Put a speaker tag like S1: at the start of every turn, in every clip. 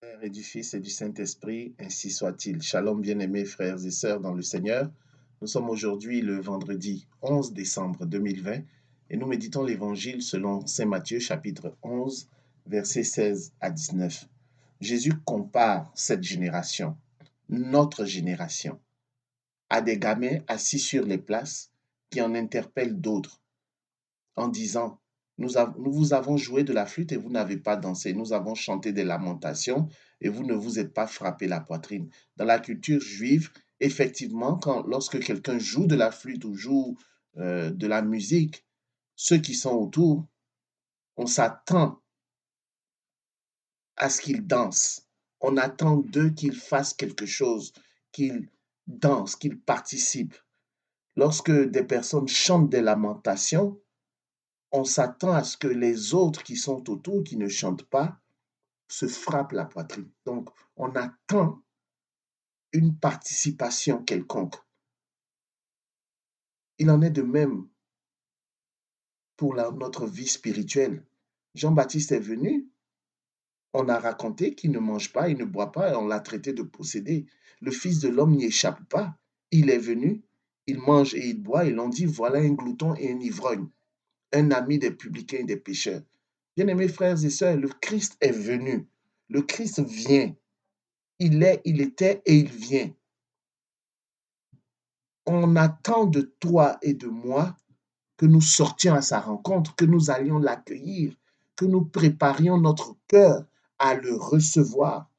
S1: Père et du Fils et du Saint-Esprit, ainsi soit-il. Shalom, bien-aimés frères et sœurs dans le Seigneur. Nous sommes aujourd'hui le vendredi 11 décembre 2020 et nous méditons l'Évangile selon Saint Matthieu chapitre 11, versets 16 à 19. Jésus compare cette génération, notre génération, à des gamins assis sur les places qui en interpellent d'autres en disant, nous vous avons joué de la flûte et vous n'avez pas dansé. Nous avons chanté des lamentations et vous ne vous êtes pas frappé la poitrine. Dans la culture juive, effectivement, lorsque quelqu'un joue de la flûte ou joue de la musique, ceux qui sont autour, on s'attend à ce qu'ils dansent. On attend d'eux qu'ils fassent quelque chose, qu'ils dansent, qu'ils participent. Lorsque des personnes chantent des lamentations, on s'attend à ce que les autres qui sont autour, qui ne chantent pas, se frappent la poitrine. Donc, on attend une participation quelconque. Il en est de même pour notre vie spirituelle. Jean-Baptiste est venu, on a raconté qu'il ne mange pas, il ne boit pas, et on l'a traité de possédé. Le Fils de l'homme n'y échappe pas. Il est venu, il mange et il boit, et l'on dit, voilà un glouton et un ivrogne, un ami des publicains et des pécheurs. Bien-aimés frères et sœurs, le Christ est venu. Le Christ vient. Il est, il était et il vient. On attend de toi et de moi que nous sortions à sa rencontre, que nous allions l'accueillir, que nous préparions notre cœur à le recevoir,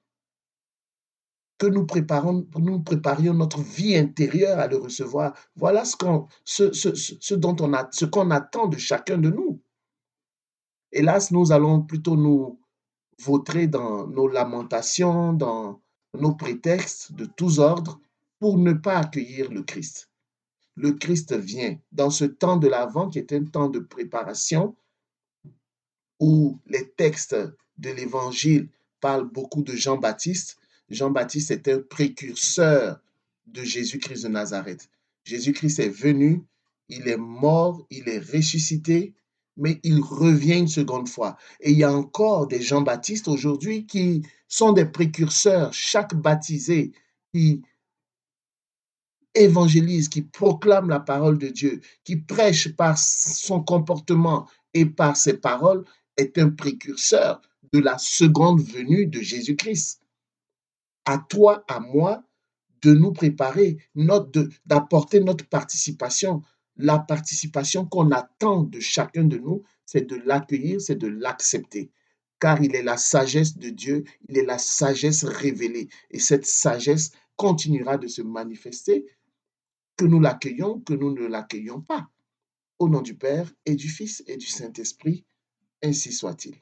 S1: que nous préparions notre vie intérieure à le recevoir. Voilà ce qu'on attend de chacun de nous. Hélas, nous allons plutôt nous vautrer dans nos lamentations, dans nos prétextes de tous ordres pour ne pas accueillir le Christ. Le Christ vient dans ce temps de l'Avent qui est un temps de préparation où les textes de l'Évangile parlent beaucoup de Jean-Baptiste. Jean-Baptiste est un précurseur de Jésus-Christ de Nazareth. Jésus-Christ est venu, il est mort, il est ressuscité, mais il revient une seconde fois. Et il y a encore des Jean-Baptistes aujourd'hui qui sont des précurseurs, chaque baptisé qui évangélise, qui proclame la parole de Dieu, qui prêche par son comportement et par ses paroles, est un précurseur de la seconde venue de Jésus-Christ. À toi, à moi, de nous préparer, d'apporter notre participation. La participation qu'on attend de chacun de nous, c'est de l'accueillir, c'est de l'accepter. Car il est la sagesse de Dieu, il est la sagesse révélée. Et cette sagesse continuera de se manifester, que nous l'accueillons, que nous ne l'accueillons pas. Au nom du Père et du Fils et du Saint-Esprit, ainsi soit-il.